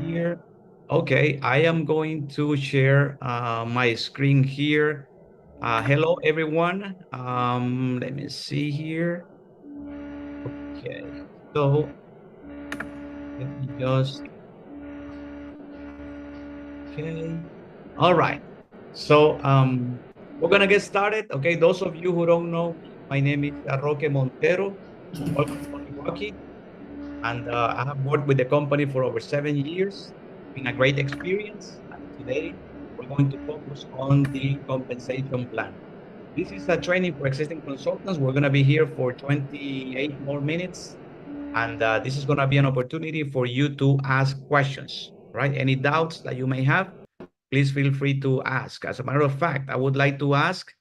here. Okay, I am going to share my screen here. Hello, everyone. Let me see here. Okay, so let me just, okay. All right. So we're gonna get started. Okay, those of you who don't know me, my name is Roque Montero. Welcome to Milwaukee. And I have worked with the company for over 7 years. Been a great experience. And today we're going to focus on the compensation plan. This is a training for existing consultants. We're going to be here for 28 more minutes. And this is going to be an opportunity for you to ask questions, right? Any doubts that you may have, please feel free to ask. As a matter of fact, I would like to ask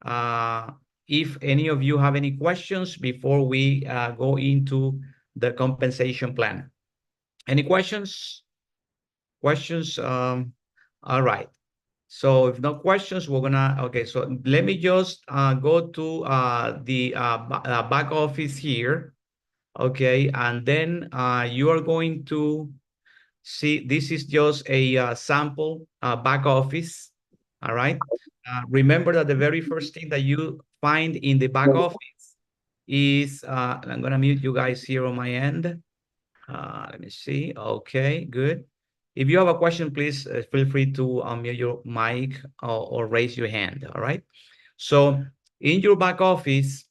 uh, if any of you have any questions before we go into the compensation plan. Any questions? Questions? All right. So if no questions, we're gonna, okay, so let me just go to the back office here, okay, and then you are going to see, this is just a sample back office, all right? Remember that the very first thing that you find in the back office is, I'm gonna mute you guys here on my end. Let me see. Okay, good. If you have a question, please feel free to unmute your mic or raise your hand. All right. So in your back office,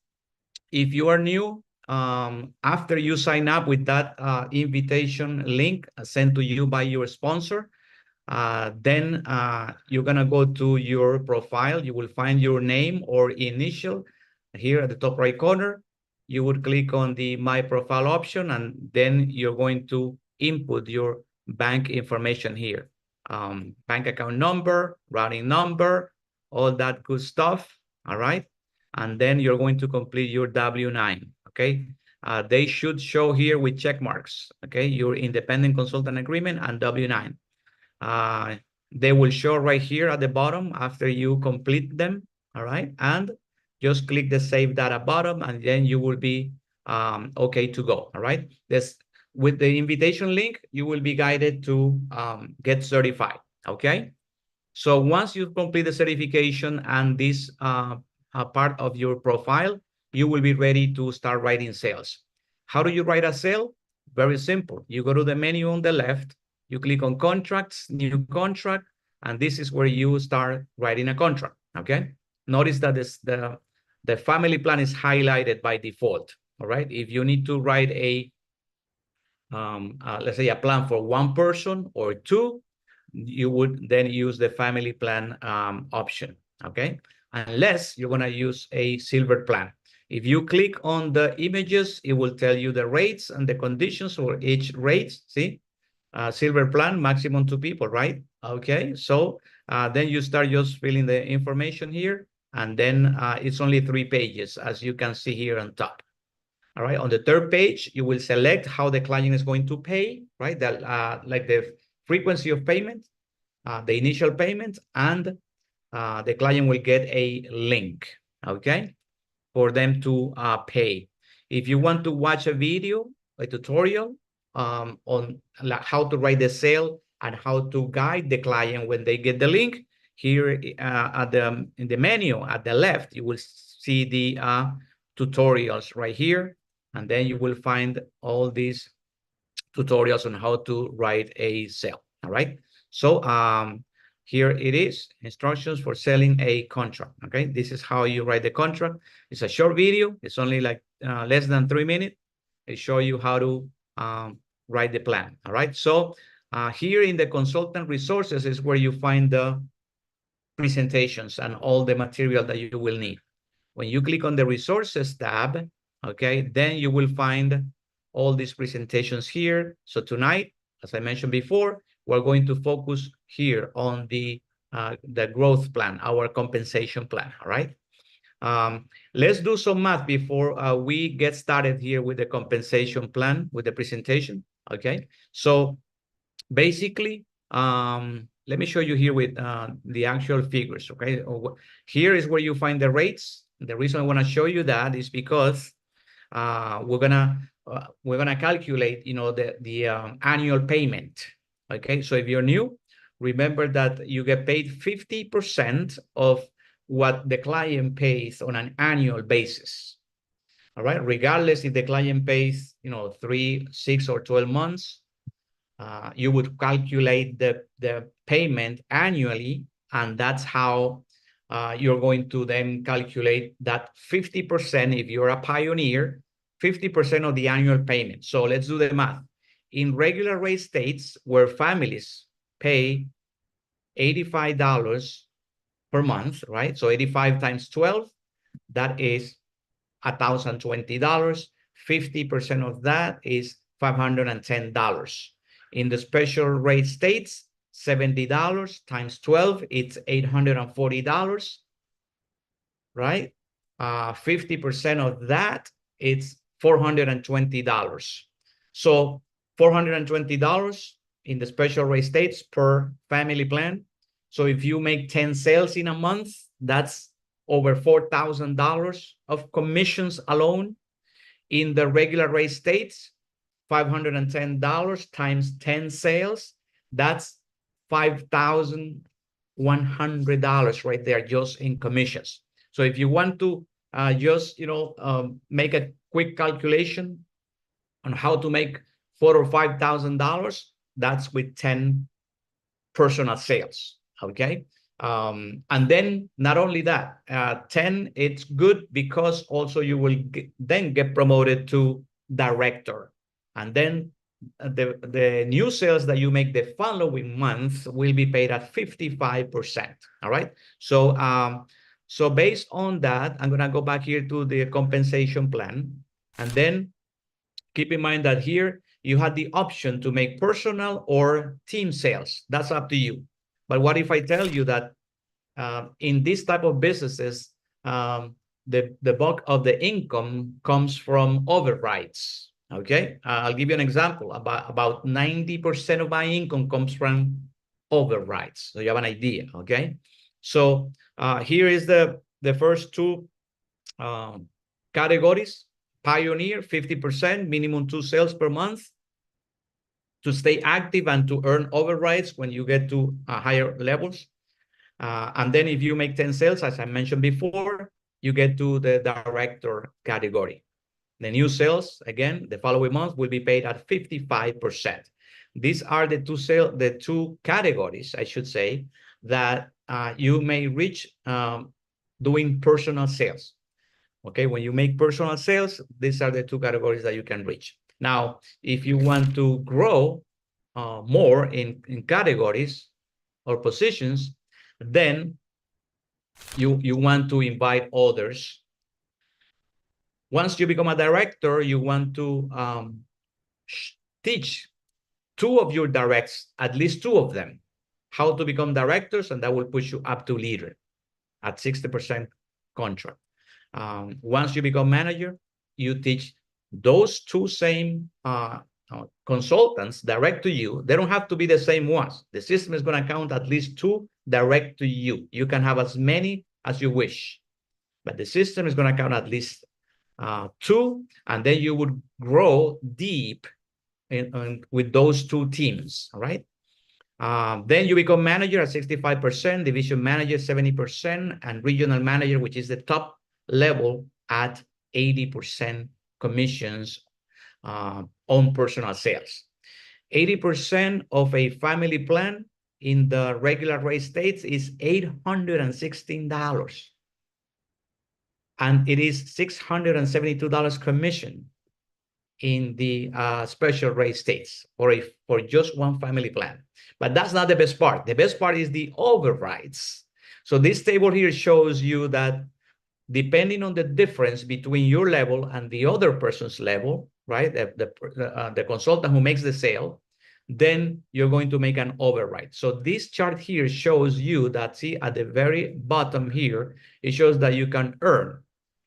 if you are new, after you sign up with that invitation link sent to you by your sponsor, then you're gonna go to your profile. You will find your name or initial here at the top right corner. You would click on the My Profile option, and then you're going to input your bank information here. Bank account number, routing number, all that good stuff, all right? And then you're going to complete your W-9, okay? They should show here with check marks, okay? Your independent consultant agreement and W-9. They will show right here at the bottom after you complete them, all right? And just click the Save Data button, and then you will be okay to go, all right? With the invitation link, you will be guided to get certified, okay? So once you complete the certification and this part of your profile, you will be ready to start writing sales. How do you write a sale? Very simple. You go to the menu on the left, you click on contracts, new contract, and this is where you start writing a contract, okay? Notice that the family plan is highlighted by default, all right? If you need to write a, let's say a plan for one person or two, you would then use the family plan option, okay? Unless you're gonna use a silver plan. If you click on the images, it will tell you the rates and the conditions for each rate, see? Silver plan, maximum 2 people, right? Okay, so then you start just filling the information here, and then it's only 3 pages, as you can see here on top. All right, on the third page, you will select how the client is going to pay, right? That like the frequency of payment, the initial payment, and the client will get a link, okay, for them to pay. If you want to watch a video, a tutorial on how to write the sale and how to guide the client when they get the link, here in the menu at the left, you will see the tutorials right here, and then you will find all these tutorials on how to write a sale. All right. So here it is, instructions for selling a contract. Okay, this is how you write the contract. It's a short video. It's only like less than 3 minutes. It shows you how to write the plan. All right. So here in the consultant resources is where you find the presentations and all the material that you will need. When you click on the resources tab, okay, then you will find all these presentations here. So tonight, as I mentioned before, we're going to focus here on the growth plan, our compensation plan, all right? Let's do some math before we get started here with the compensation plan, with the presentation, okay? So basically, let me show you here with the actual figures, okay? Here is where you find the rates. The reason I want to show you that is because we're gonna calculate, you know, the annual payment, Okay, so if you're new, remember that you get paid 50% of what the client pays on an annual basis. All right, regardless if the client pays, 3, 6, or 12 months, you would calculate the payment annually, and that's how you're going to then calculate that 50%, if you're a pioneer, 50% of the annual payment. So let's do the math. In regular rate states where families pay $85 per month, right? So 85 times 12, that is $1,020. 50% of that is $510. In the special rate states, $70 times 12, it's $840, right? 50% of that, it's $420. So $420 in the special rate states per family plan. So if you make 10 sales in a month, that's over $4,000 of commissions alone. In the regular rate states, $510 times 10 sales, that's $5,100 right there just in commissions. So if you want to just make a quick calculation on how to make $4,000 or $5,000, that's with 10 personal sales. Okay. And then not only that, 10, it's good because also you will then get promoted to director. And then the new sales that you make the following month will be paid at 55%. All right. So based on that, I'm going to go back here to the compensation plan. And then keep in mind that here you had the option to make personal or team sales. That's up to you. But what if I tell you that in this type of businesses, the bulk of the income comes from overrides? Okay, I'll give you an example. About 90% of my income comes from overrides. So you have an idea. Okay, so here is the first two categories. Pioneer, 50%, minimum 2 sales per month to stay active and to earn overrides when you get to higher levels. And then if you make 10 sales, as I mentioned before, you get to the director category. The new sales, again, the following month will be paid at 55%. These are the two categories, I should say, that you may reach doing personal sales. Okay, when you make personal sales, these are the two categories that you can reach. Now, if you want to grow more in categories or positions, then you want to invite others. Once you become a director, you want to teach two of your directs, at least two of them, how to become directors, and that will push you up to leader at 60% contract. Once you become manager, you teach those two same consultants direct to you. They don't have to be the same ones. The system is going to count at least two direct to you. You can have as many as you wish, but the system is going to count at least two, and then you would grow deep with those two teams. All right. Then you become manager at 65%, division manager 70%, and regional manager, which is the top level, at 80% commissions on personal sales. 80% of a family plan in the regular rate states is $816. And it is $672 commission in the special rate states for just one family plan. But that's not the best part. The best part is the overrides. So this table here shows you that depending on the difference between your level and the other person's level, right, the consultant who makes the sale, then you're going to make an override. So this chart here shows you that, see, at the very bottom here, it shows that you can earn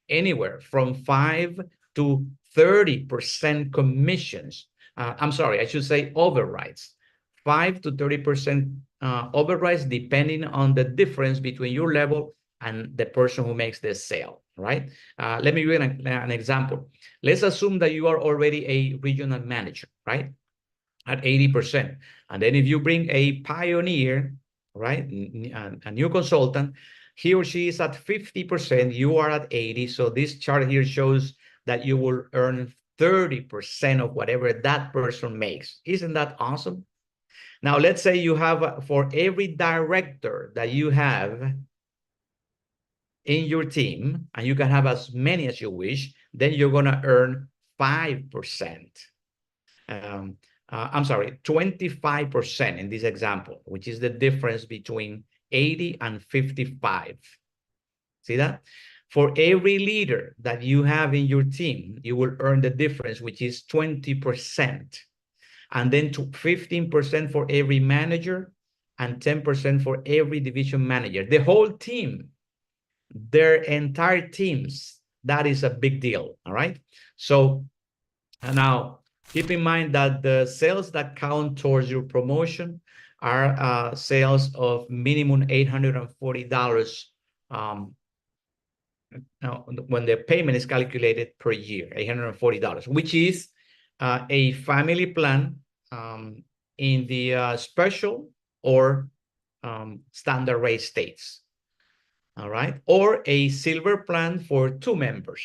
anywhere from 5 to 30% commissions. I'm sorry, I should say overrides. 5 to 30% overrides depending on the difference between your level and the person who makes the sale, right? Let me give an example. Let's assume that you are already a regional manager, right? at 80%. And then if you bring a pioneer, right, a new consultant, he or she is at 50%, you are at 80. So this chart here shows that you will earn 30% of whatever that person makes. Isn't that awesome? Now, let's say you have, for every director that you have in your team, and you can have as many as you wish, then you're going to earn 5%. I'm sorry, 25% in this example, which is the difference between 80 and 55. See that? For every leader that you have in your team, you will earn the difference, which is 20%. And then 15% for every manager and 10% for every division manager. The whole team, their entire teams, that is a big deal, all right? So now, keep in mind that the sales that count towards your promotion are sales of minimum $840 now, when the payment is calculated per year, $840, which is a family plan in the special or standard rate states, all right? Or a silver plan for 2 members.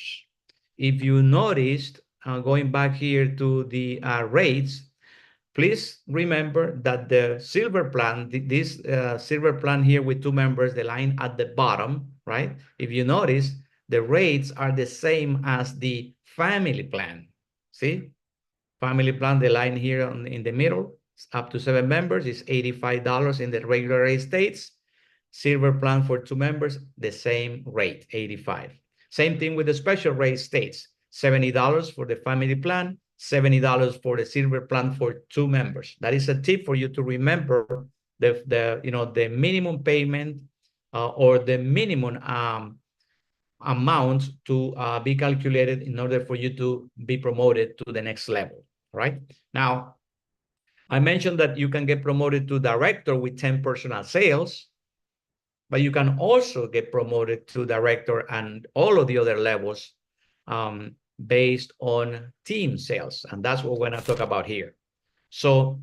If you noticed, going back here to the rates, please remember that the silver plan, this silver plan here with 2 members, the line at the bottom, right? If you notice, the rates are the same as the family plan. See? Family plan, the line here in the middle, up to 7 members is $85 in the regular rate states. Silver plan for 2 members, the same rate, 85. Same thing with the special rate states, $70 for the family plan, $70 for the silver plan for 2 members. That is a tip for you to remember the minimum payment or the minimum amount to be calculated in order for you to be promoted to the next level, right? Now, I mentioned that you can get promoted to director with 10 personal sales, but you can also get promoted to director and all of the other levels based on team sales. And that's what we're going to talk about here. So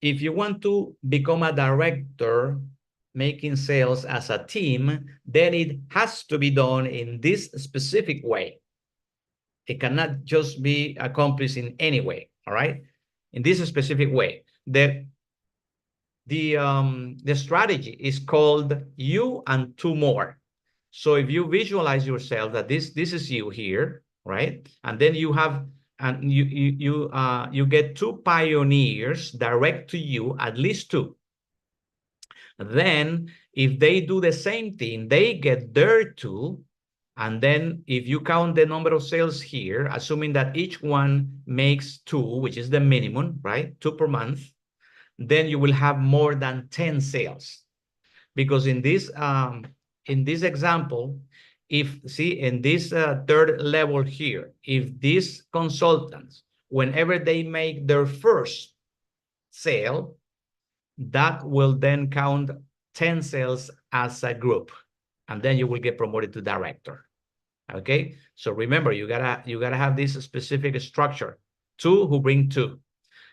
if you want to become a director making sales as a team, then it has to be done in this specific way. It cannot just be accomplished in any way, all right? In this specific way. The strategy is called you and 2 more. So if you visualize yourself that this is you here, right? And then you have, and you get 2 pioneers direct to you, at least 2. Then if they do the same thing, they get their 2. And then if you count the number of sales here, assuming that each one makes 2, which is the minimum, right? 2 per month, then you will have more than 10 sales. Because in this example, in this 3rd level here, if these consultants, whenever they make their first sale, that will then count 10 sales as a group, and then you will get promoted to director. Okay, so remember, you gotta have this specific structure: 2 who bring 2,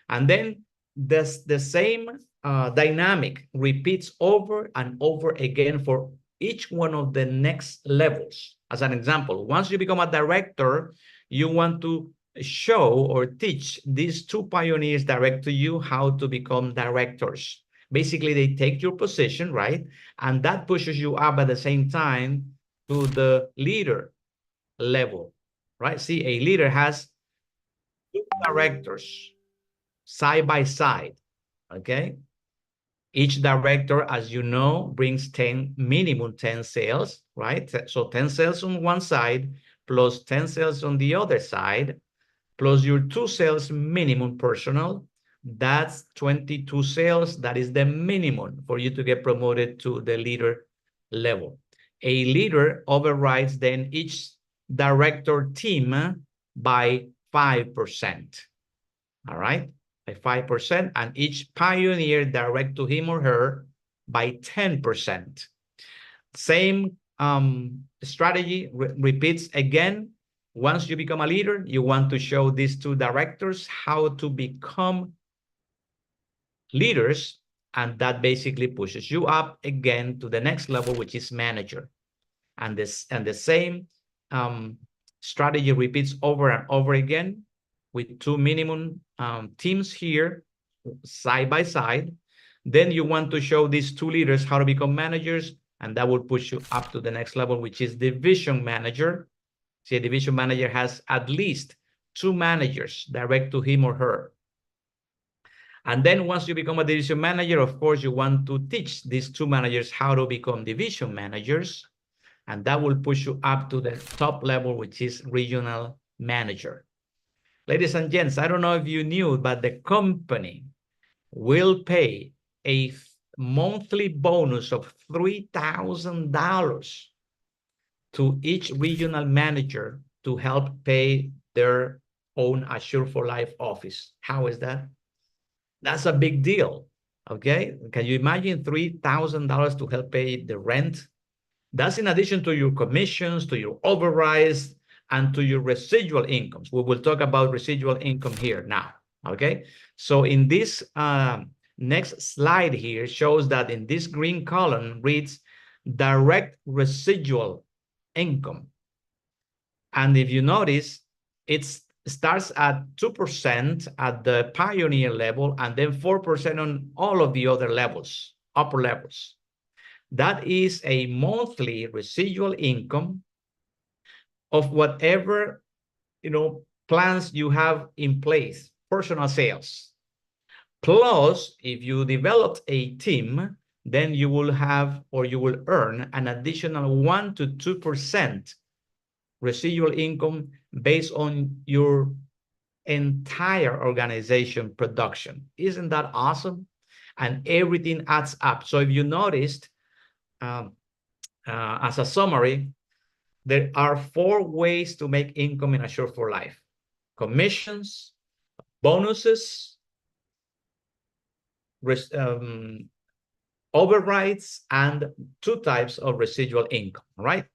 and then the same dynamic repeats over and over again for each one of the next levels. As an example, once you become a director, you want to show or teach these 2 pioneers direct to you how to become directors. Basically, they take your position, right? And that pushes you up at the same time to the leader level, right? See, a leader has 2 directors side by side, okay? Each director, as you know, brings minimum 10 sales, right? So 10 sales on one side, plus 10 sales on the other side, plus your 2 sales minimum personal. That's 22 sales. That is the minimum for you to get promoted to the leader level. A leader overrides then each director team by 5%, all right? By 5%, and each pioneer direct to him or her by 10%. Same strategy repeats again. Once you become a leader, you want to show these 2 directors how to become leaders, and that basically pushes you up again to the next level, which is manager. And the same strategy repeats over and over again with two minimum teams here side by side. Then you want to show these two leaders how to become managers, and that will push you up to the next level, which is division manager. See, a division manager has at least two managers direct to him or her. And then once you become a division manager, of course, you want to teach these two managers how to become division managers. And that will push you up to the top level, which is regional manager. Ladies and gents, I don't know if you knew, but the company will pay a monthly bonus of $3,000 to each regional manager to help pay their own Assure for Life office. How is that? That's a big deal, okay? Can you imagine $3,000 to help pay the rent? That's in addition to your commissions, to your overrides, and to your residual incomes. We will talk about residual income here now, okay? So in this next slide here shows that in this green column reads direct residual income. And if you notice, it starts at 2% at the pioneer level and then 4% on all of the other levels, upper levels. That is a monthly residual income of whatever, plans you have in place, personal sales. Plus, if you developed a team, then you will have, or you will earn an additional 1 to 2% residual income based on your entire organization production. Isn't that awesome? And everything adds up. So if you noticed, as a summary, there are 4 ways to make income in Assure for Life: commissions, bonuses, overrides, and 2 types of residual income, right?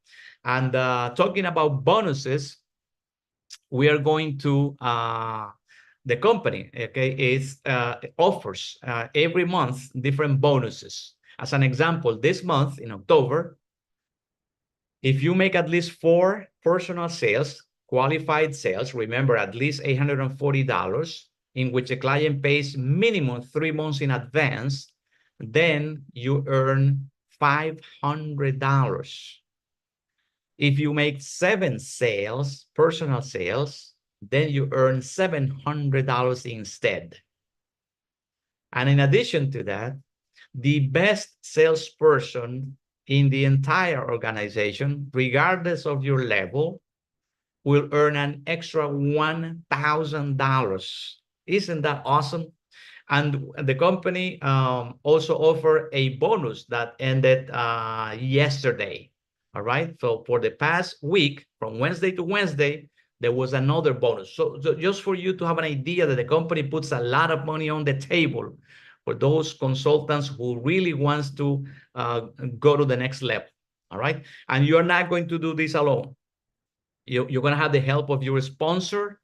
And talking about bonuses, we are going to, the company, okay, offers every month different bonuses. As an example, this month in October, if you make at least 4 personal sales, qualified sales, remember at least $840, in which a client pays minimum 3 months in advance, then you earn $500. If you make 7 sales, personal sales, then you earn $700 instead. And in addition to that, the best salesperson in the entire organization, regardless of your level, will earn an extra $1,000. Isn't that awesome? And the company also offered a bonus that ended yesterday. All right. So for the past week, from Wednesday to Wednesday, there was another bonus. So just for you to have an idea that the company puts a lot of money on the table for those consultants who really wants to go to the next level. All right. And you're not going to do this alone. You're going to have the help of your sponsor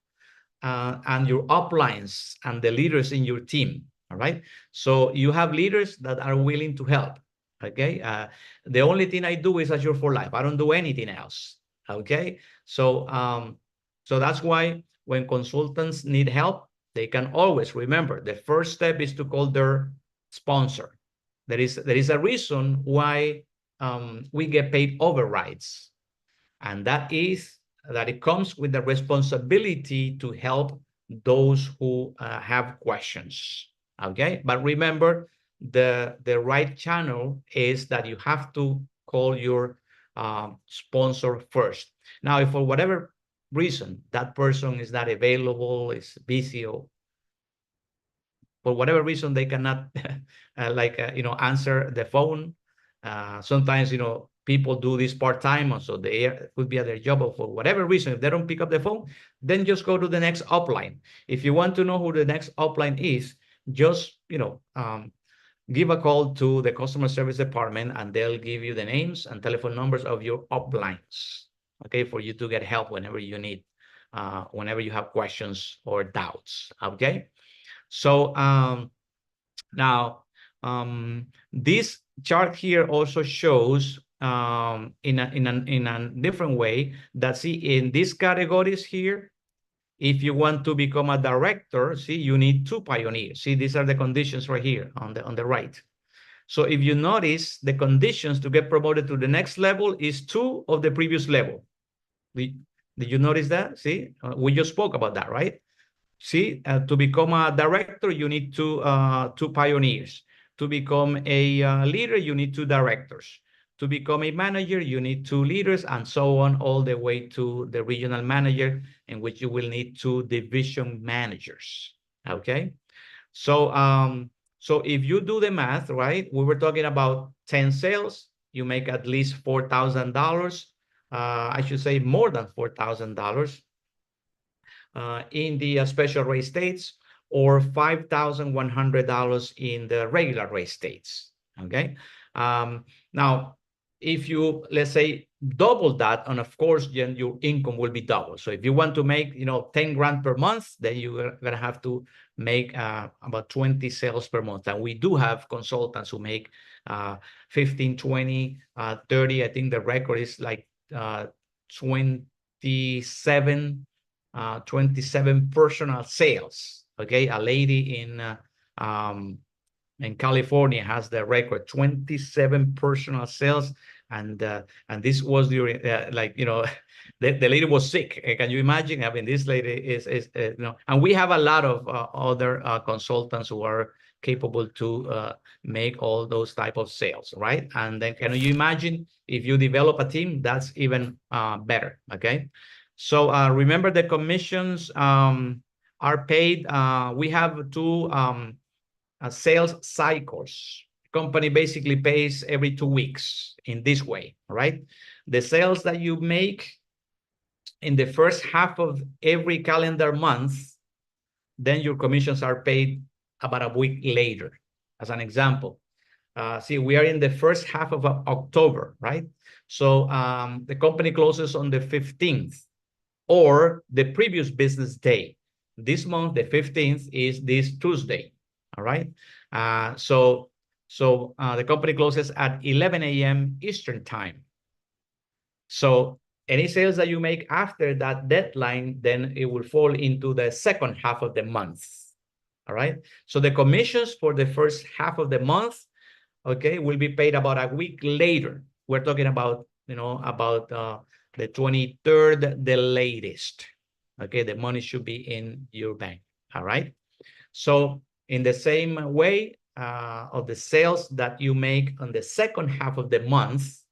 and your uplines and the leaders in your team. All right. So you have leaders that are willing to help. Okay. The only thing I do is Assure for Life. I don't do anything else. Okay. So, so that's why when consultants need help, they can always remember the first step is to call their sponsor. There is a reason why we get paid overrides, and that is that it comes with the responsibility to help those who have questions. Okay, but remember, the right channel is that you have to call your sponsor first. Now, if for whatever reason that person is not available, is busy, or for whatever reason they cannot answer the phone, sometimes people do this part-time, so they could be at their job, or for whatever reason, if they don't pick up the phone, then just go to the next upline. If you want to know who the next upline is, just give a call to the customer service department, and they'll give you the names and telephone numbers of your uplines, okay, for you to get help whenever you need, whenever you have questions or doubts. Okay, so Now, this chart here also shows in a different way that, see, in these categories here, if you want to become a director, see, you need 2 pioneers. See, these are the conditions right here on the right. So if you notice, the conditions to get promoted to the next level is 2 of the previous level. Did you notice that? See, we just spoke about that, right? See, to become a director, you need 2 pioneers. To become a leader, you need 2 directors. To become a manager, you need 2 leaders, and so on, all the way to the regional manager, in which you will need 2 division managers. Okay, so so if you do the math, right, we were talking about 10 sales, you make at least $4,000. I should say more than $4,000 in the special rate states, or $5,100 in the regular rate states. Okay. Now, if you, let's say, double that, and of course, then your income will be double. So if you want to make, 10 grand per month, then you're gonna have to make about 20 sales per month. And we do have consultants who make 15, 20, 30. I think the record is like 27 personal sales. Okay, a lady in California has the record, 27 personal sales, and this was during the lady was sick. Can you imagine? I mean, this lady is and we have a lot of other consultants who are capable to make all those type of sales, right? And then can you imagine if you develop a team, that's even better. Okay. So remember, the commissions are paid. We have 2 sales cycles. Company basically pays every 2 weeks in this way, right? The sales that you make in the first half of every calendar month, then your commissions are paid about a week later. As an example, see, we are in the first half of October, right? So the company closes on the 15th. Or the previous business day. This month, the 15th, is this Tuesday. All right. So the company closes at 11 a.m. Eastern time. So any sales that you make after that deadline, then it will fall into the second half of the month. All right. So the commissions for the first half of the month, okay, will be paid about a week later. We're talking about, the 23rd, the latest. Okay, the money should be in your bank. All right. So in the same way, of the sales that you make on the second half of the month,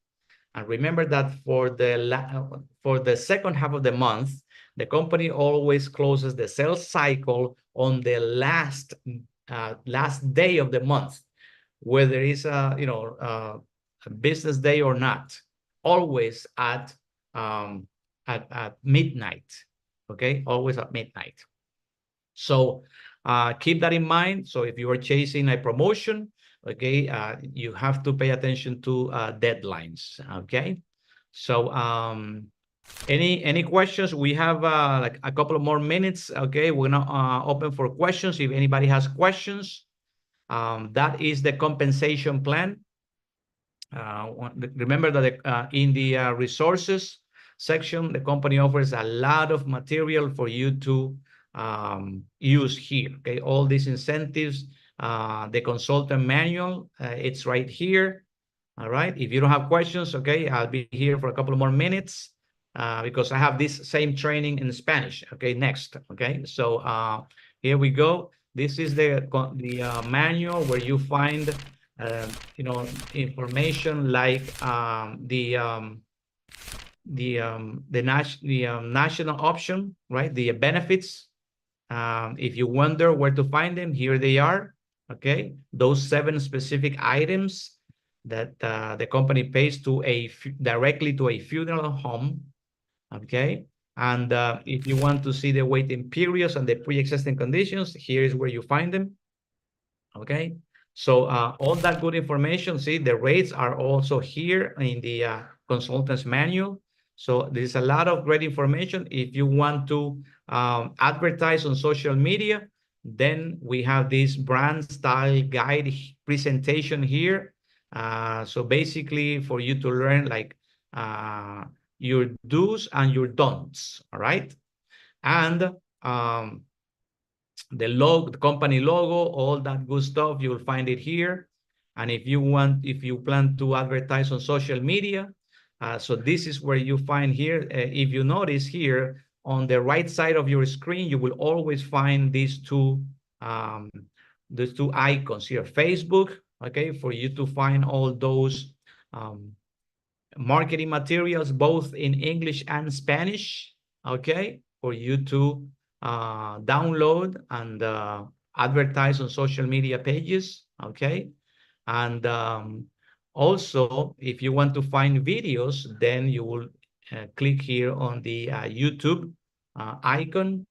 and remember that for the second half of the month, the company always closes the sales cycle on the last day of the month, whether it's a business day or not, always at midnight. Okay, always at midnight. So keep that in mind. So if you are chasing a promotion, okay, you have to pay attention to deadlines. Okay, so any questions? We have like a couple of more minutes. Okay, we're gonna open for questions if anybody has questions. That is the compensation plan. Remember that in the resources section, the company offers a lot of material for you to use here. Okay, all these incentives, the consultant manual, it's right here. All right, if you don't have questions, okay, I'll be here for a couple of more minutes because I have this same training in Spanish. Okay, next. Okay, so here we go. This is the manual where you find information like the national option, right? The benefits. If you wonder where to find them, here they are. Okay, those 7 specific items that the company pays to directly to a funeral home. Okay, and if you want to see the waiting periods and the pre-existing conditions, here is where you find them. Okay, so all that good information, see, the rates are also here in the consultant's manual. So there's a lot of great information. If you want to advertise on social media, Then we have this brand style guide presentation here. So basically for you to learn like your do's and your don'ts, all right? And the company logo, all that good stuff, you'll find it here. And if you plan to advertise on social media, so this is where you find here. If you notice here on the right side of your screen, you will always find these two icons here. Facebook, okay, for you to find all those marketing materials, both in English and Spanish, okay, for you to download and advertise on social media pages, okay? And also, if you want to find videos, then you will click here on the YouTube icon.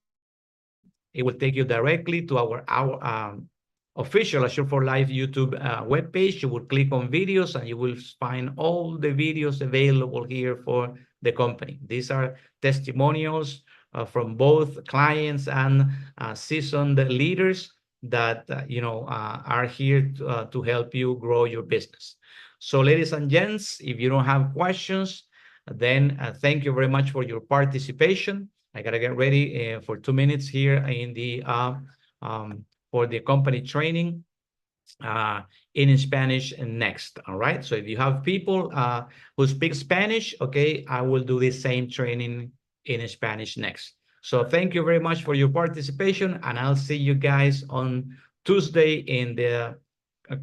It will take you directly to our official Azure4Life YouTube webpage. You will click on videos and you will find all the videos available here for the company. These are testimonials from both clients and seasoned leaders that are here to help you grow your business. So ladies and gents, if you don't have questions, then thank you very much for your participation. I gotta get ready for 2 minutes here in the for the company training in Spanish next. All right. So if you have people who speak Spanish, okay, I will do the same training in Spanish next. So thank you very much for your participation, and I'll see you guys on Tuesday in the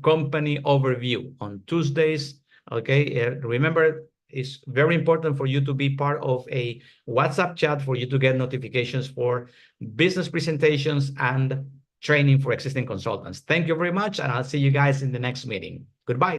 company overview on Tuesdays. Okay. Remember, it's very important for you to be part of a WhatsApp chat for you to get notifications for business presentations and training for existing consultants. Thank you very much, and I'll see you guys in the next meeting. Goodbye.